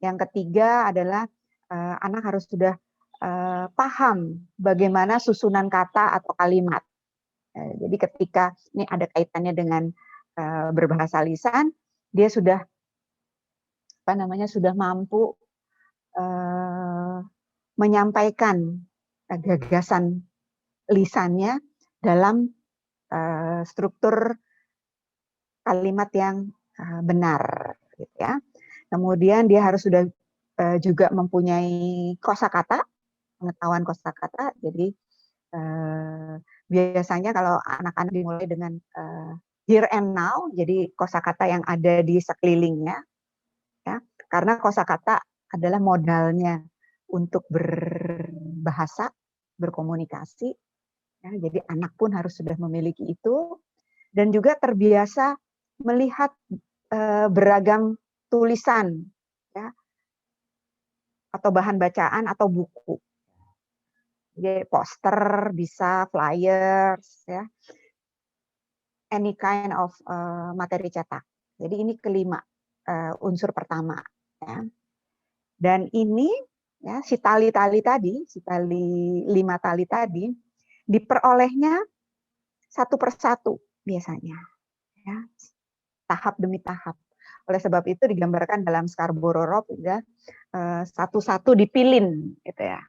Yang ketiga adalah anak harus sudah paham bagaimana susunan kata atau kalimat. Jadi ketika ini ada kaitannya dengan berbahasa lisan, dia sudah sudah mampu menyampaikan gagasan lisannya dalam struktur kalimat yang benar, gitu ya. Kemudian dia harus sudah juga mempunyai kosakata, pengetahuan kosakata. Jadi biasanya kalau anak-anak dimulai dengan here and now, jadi kosakata yang ada di sekelilingnya, ya, karena kosakata adalah modalnya untuk berbahasa, berkomunikasi. Ya, jadi anak pun harus sudah memiliki itu, dan juga terbiasa melihat beragam tulisan, ya, atau bahan bacaan atau buku. Jadi poster bisa, flyers, ya, any kind of materi cetak. Jadi ini kelima unsur pertama. Ya. Dan ini ya, si tali-tali tadi, si tali 5 tali tadi, diperolehnya satu persatu biasanya, ya, tahap demi tahap. Oleh sebab itu digambarkan dalam Scarborough Rope, ya, satu-satu dipilin, gitu ya.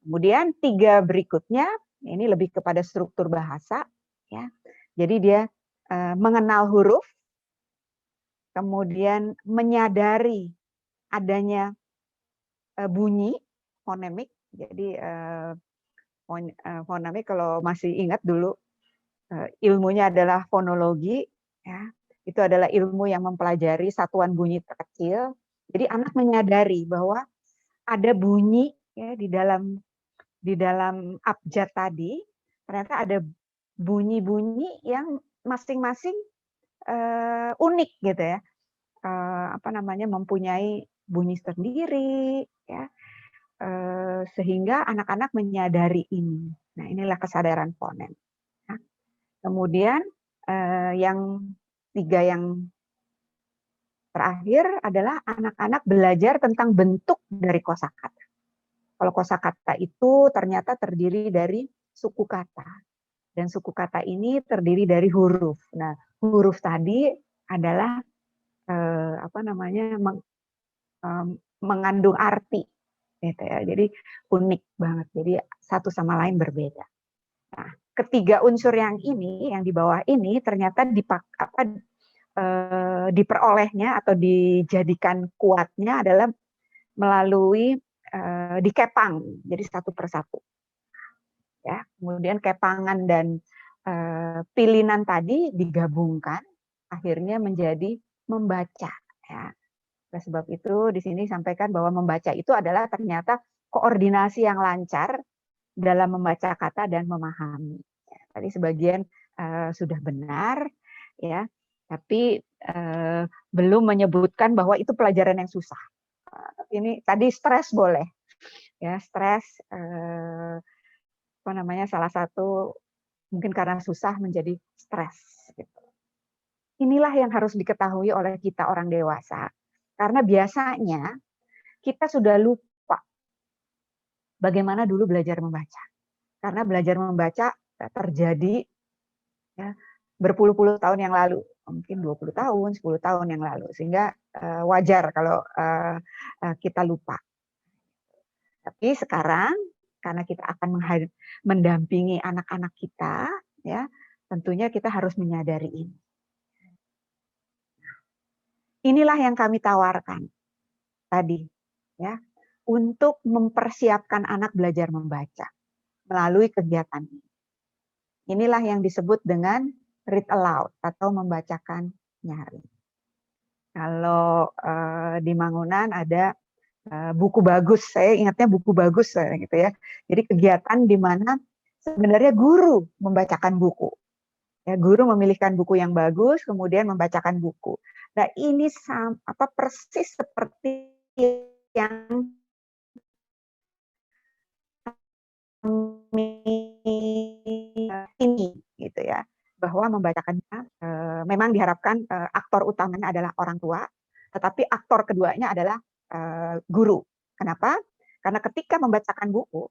Kemudian 3 berikutnya ini lebih kepada struktur bahasa, ya. Jadi dia mengenal huruf, kemudian menyadari adanya bunyi fonemik. Jadi fonemik kalau masih ingat dulu ilmunya adalah fonologi, ya. Itu adalah ilmu yang mempelajari satuan bunyi terkecil. Jadi anak menyadari bahwa ada bunyi, ya, di dalam abjad tadi, ternyata ada bunyi-bunyi yang masing-masing unik, gitu ya. Mempunyai bunyi sendiri, ya. Sehingga anak-anak menyadari ini. Nah, inilah kesadaran fonem. Nah, kemudian yang 3 yang terakhir adalah anak-anak belajar tentang bentuk dari kosakata. Kalau kosakata itu ternyata terdiri dari suku kata, dan suku kata ini terdiri dari huruf. Nah, huruf tadi adalah mengandung arti, gitu ya. Jadi unik banget. Jadi satu sama lain berbeda. Nah, ketiga unsur yang ini, yang di bawah ini, ternyata diperolehnya atau dijadikan kuatnya adalah melalui dikepang, jadi satu persatu. Ya, kemudian kepangan dan pilinan tadi digabungkan, akhirnya menjadi membaca. Ya. Oleh sebab itu di sini sampaikan bahwa membaca itu adalah ternyata koordinasi yang lancar dalam membaca kata dan memahami. Ya, tadi sebagian sudah benar, ya, tapi belum menyebutkan bahwa itu pelajaran yang susah. Ini tadi stres boleh, ya, stres salah satu mungkin karena susah menjadi stres. Gitu. Inilah yang harus diketahui oleh kita orang dewasa, karena biasanya kita sudah lupa bagaimana dulu belajar membaca. Karena belajar membaca terjadi, ya, berpuluh-puluh tahun yang lalu, mungkin 20 tahun, 10 tahun yang lalu, sehingga wajar kalau kita lupa. Tapi sekarang karena kita akan mendampingi anak-anak kita, ya, tentunya kita harus menyadari ini. Inilah yang kami tawarkan tadi, ya, untuk mempersiapkan anak belajar membaca melalui kegiatan ini. Inilah yang disebut dengan read aloud atau membacakan nyaring. Kalau di Mangunan ada buku bagus, saya ingatnya buku bagus, gitu ya. Jadi kegiatan di mana sebenarnya guru membacakan buku. Ya, guru memilihkan buku yang bagus, kemudian membacakan buku. Nah, ini persis seperti yang ini, gitu ya, bahwa membacakan memang diharapkan aktor utamanya adalah orang tua, tetapi aktor keduanya adalah guru. Kenapa? Karena ketika membacakan buku,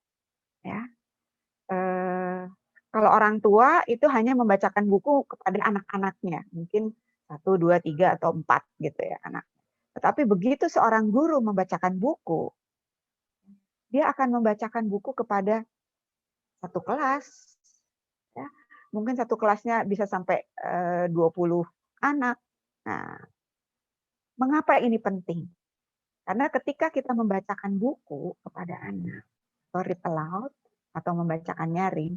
ya, kalau orang tua itu hanya membacakan buku kepada anak-anaknya, mungkin 1, 2, 3, atau 4 gitu ya anak. Tetapi begitu seorang guru membacakan buku, dia akan membacakan buku kepada satu kelas, ya. Mungkin satu kelasnya bisa sampai 20 anak. Nah, mengapa ini penting? Karena ketika kita membacakan buku kepada anak, atau read aloud, atau membacakan nyaring,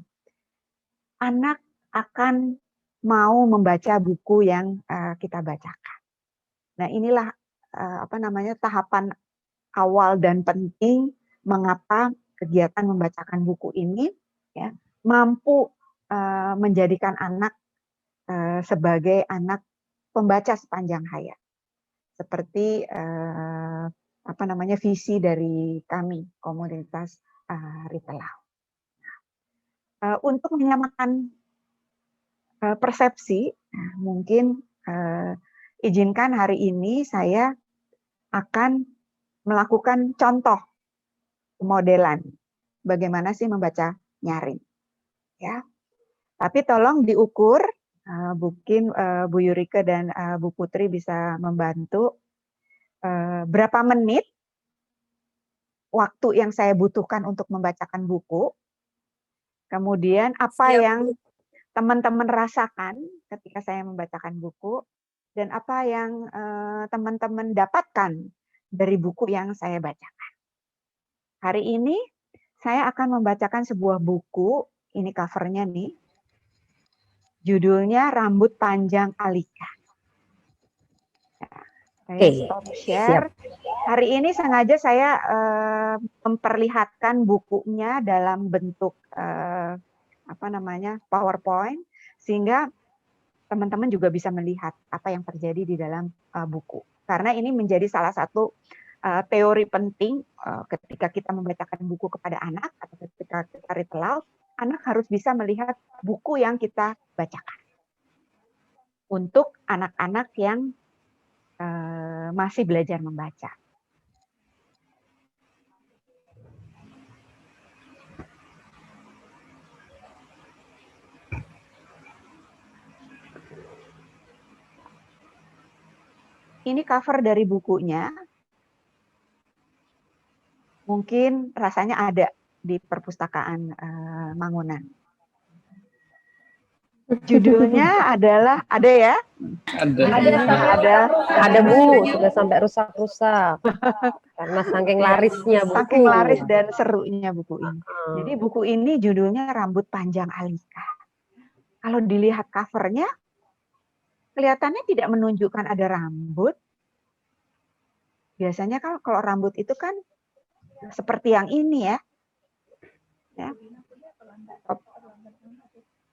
anak akan mau membaca buku yang kita bacakan. Nah, inilah tahapan awal dan penting mengapa kegiatan membacakan buku ini ya mampu menjadikan anak sebagai anak pembaca sepanjang hayat. Seperti visi dari kami komunitas Read Aloud. Untuk menyamakan persepsi, mungkin izinkan hari ini saya akan melakukan contoh modelan bagaimana sih membaca nyaring, ya. Tapi tolong diukur, mungkin Bu Yurike dan Bu Putri bisa membantu berapa menit waktu yang saya butuhkan untuk membacakan buku, kemudian apa yang teman-teman rasakan ketika saya membacakan buku, dan apa yang teman-teman dapatkan dari buku yang saya bacakan. Hari ini saya akan membacakan sebuah buku, ini covernya nih, judulnya Rambut Panjang Alika. Saya stop share. Hari ini sengaja saya memperlihatkan bukunya dalam bentuk PowerPoint, sehingga teman-teman juga bisa melihat apa yang terjadi di dalam buku. Karena ini menjadi salah satu teori penting ketika kita membacakan buku kepada anak atau ketika kita read aloud, anak harus bisa melihat buku yang kita bacakan. Untuk anak-anak yang masih belajar membaca. Ini cover dari bukunya. Mungkin rasanya ada di perpustakaan Mangunan. Judulnya adalah, ada ya? Ada Bu, sudah sampai rusak-rusak. Karena saking larisnya buku. Saking laris dan serunya buku ini. Jadi buku ini judulnya Rambut Panjang Alika. Kalau dilihat covernya, kelihatannya tidak menunjukkan ada rambut. Biasanya kalau rambut itu kan seperti yang ini ya.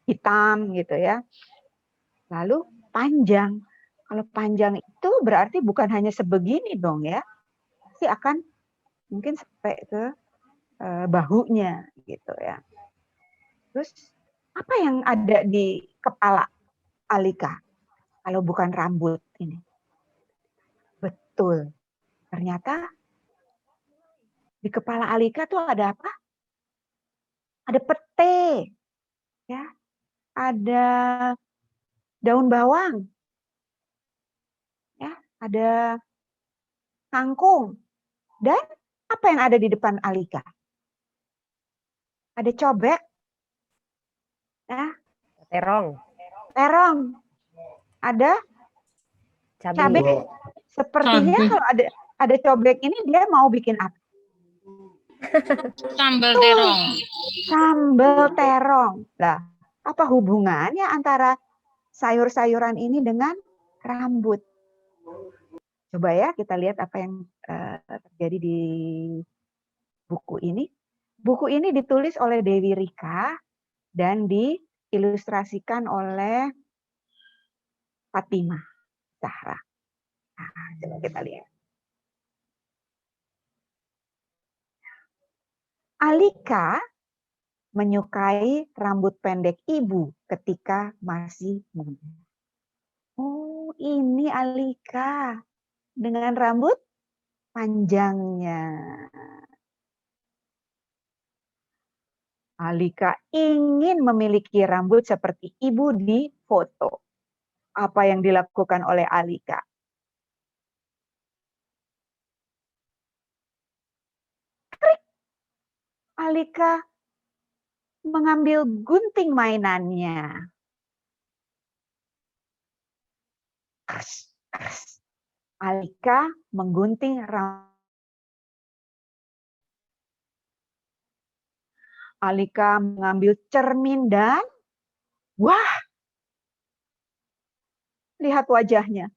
Hitam gitu ya. Lalu panjang. Kalau panjang itu berarti bukan hanya sebegini dong ya. Pasti akan mungkin sampai ke bahunya gitu ya. Terus apa yang ada di kepala Alika kalau bukan rambut ini? Betul. Ternyata di kepala Alika tuh ada apa? Ada pete. Ya. Ada daun bawang. Ya, ada kangkung. Dan apa yang ada di depan Alika? Ada cobek. Ya. Terong. Ada cabai. Sepertinya kalau ada cobek ini dia mau bikin apa? Sambal terong. Sambal terong. Nah, apa hubungannya antara sayur-sayuran ini dengan rambut? Coba ya kita lihat apa yang terjadi di buku ini. Buku ini ditulis oleh Dewi Rika dan diilustrasikan oleh Fatimah Zahra. Nah, coba kita lihat. Alika menyukai rambut pendek ibu ketika masih muda. Oh, ini Alika. dengan rambut panjangnya. Alika ingin memiliki rambut seperti ibu di foto. Apa yang dilakukan oleh Alika? Alika mengambil gunting mainannya. Alika menggunting rambut. Alika mengambil cermin dan wah, lihat wajahnya.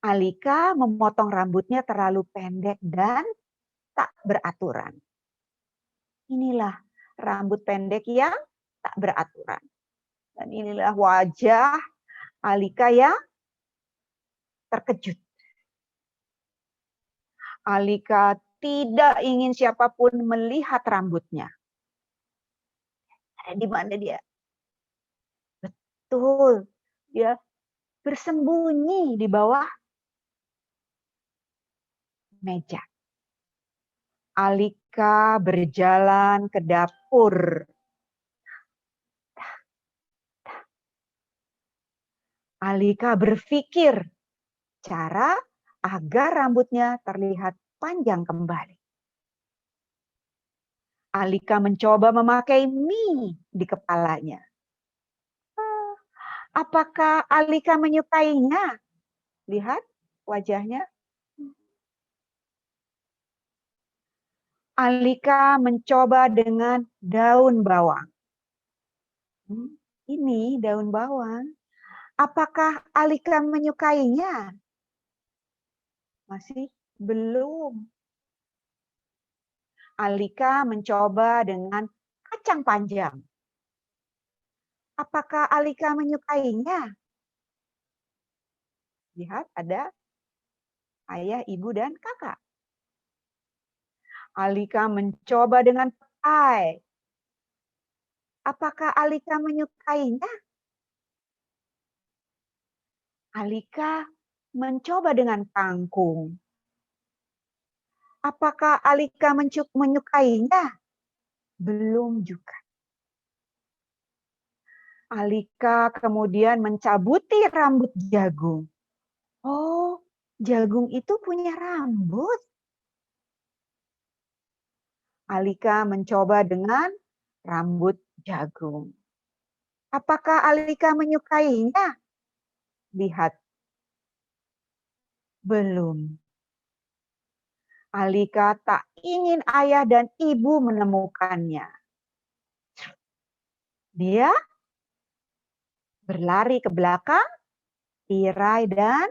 Alika memotong rambutnya terlalu pendek dan tak beraturan. Inilah rambut pendek yang tak beraturan. Dan inilah wajah Alika yang terkejut. Alika tidak ingin siapapun melihat rambutnya. Di mana dia? Betul, dia bersembunyi di bawah meja. Alika berjalan ke dapur. Alika berpikir cara agar rambutnya terlihat panjang kembali. Alika mencoba memakai mie di kepalanya. Apakah Alika menyukainya? Lihat wajahnya. Alika mencoba dengan daun bawang. Ini daun bawang. Apakah Alika menyukainya? Masih belum. Alika mencoba dengan kacang panjang. Apakah Alika menyukainya? Lihat, ada ayah, ibu, dan kakak. Alika mencoba dengan petai. Apakah Alika menyukainya? Alika mencoba dengan kangkung. Apakah Alika menyukainya? Belum juga. Alika kemudian mencabuti rambut jagung. Oh, jagung itu punya rambut. Alika mencoba dengan rambut jagung. Apakah Alika menyukainya? Lihat. Belum. Alika tak ingin ayah dan ibu menemukannya. Dia berlari ke belakang, tirai dan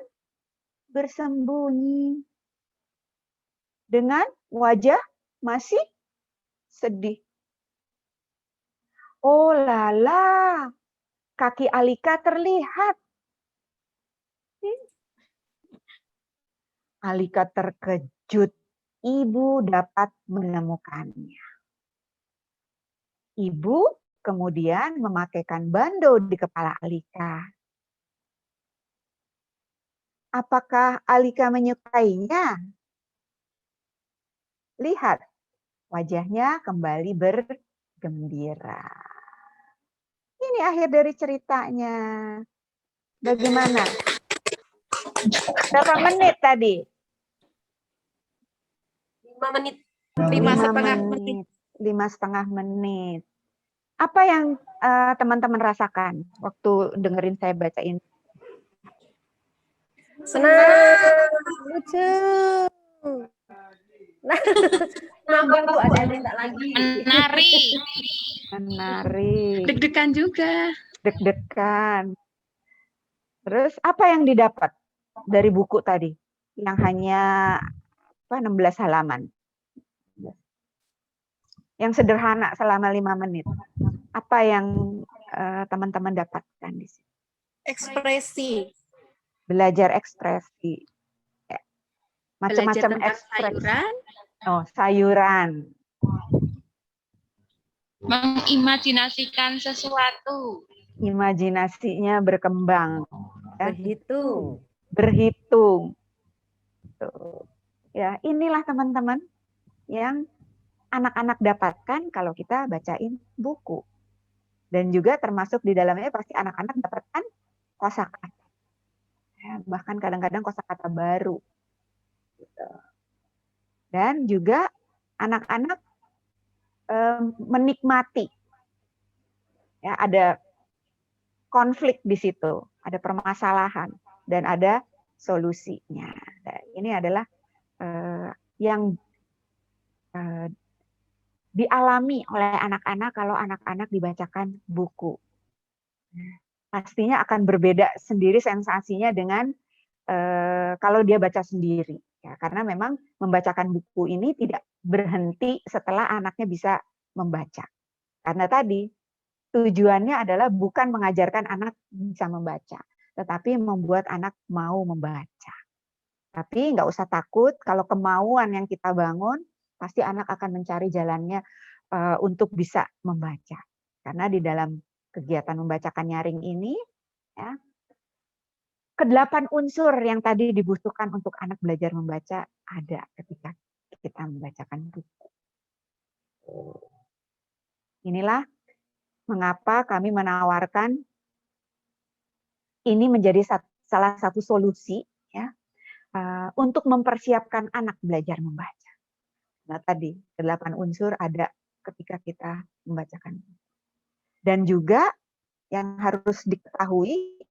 bersembunyi. Dengan wajah masih sedih. Oh lala, kaki Alika terlihat. Alika terkejut. Ibu dapat menemukannya. Ibu kemudian memakaikan bando di kepala Alika. Apakah Alika menyukainya? Lihat, wajahnya kembali bergembira. Ini akhir dari ceritanya. Bagaimana? Berapa menit tadi? 5 menit. 5,5 menit. 5,5 menit. Apa yang teman-teman rasakan waktu dengerin saya bacain? Senang, lucu. Nambah Bu, ada yang minta lagi. Menarik. Deg-degan juga. Deg-degan. Terus apa yang didapat dari buku tadi? Yang hanya 16 halaman. Yang sederhana selama 5 menit. Apa yang teman-teman dapatkan di sini? Ekspresi. Belajar ekspresi. Macam-macam Belajar tentang ekspresi. sayuran. Oh, sayuran. Mengimajinasikan sesuatu. Imajinasinya berkembang. Ya. Begitu. berhitung. Tuh. Ya, inilah teman-teman yang anak-anak dapatkan kalau kita bacain buku. Dan juga termasuk di dalamnya pasti anak-anak dapatkan kosakata. Ya, bahkan kadang-kadang kosakata baru. Gitu. Dan juga anak-anak menikmati. Ya, ada konflik di situ, ada permasalahan, dan ada solusinya. Dan ini adalah yang dialami oleh anak-anak kalau anak-anak dibacakan buku. Pastinya akan berbeda sendiri sensasinya dengan kalau dia baca sendiri. Ya, karena memang membacakan buku ini tidak berhenti setelah anaknya bisa membaca. Karena tadi tujuannya adalah bukan mengajarkan anak bisa membaca, tetapi membuat anak mau membaca. Tapi nggak usah takut, kalau kemauan yang kita bangun, pasti anak akan mencari jalannya untuk bisa membaca. Karena di dalam kegiatan membacakan nyaring ini, ya, ke-8 unsur yang tadi dibutuhkan untuk anak belajar membaca ada ketika kita membacakan buku. Inilah mengapa kami menawarkan ini menjadi salah satu solusi ya untuk mempersiapkan anak belajar membaca. Nah tadi 8 unsur ada ketika kita membacakan. Dan juga yang harus diketahui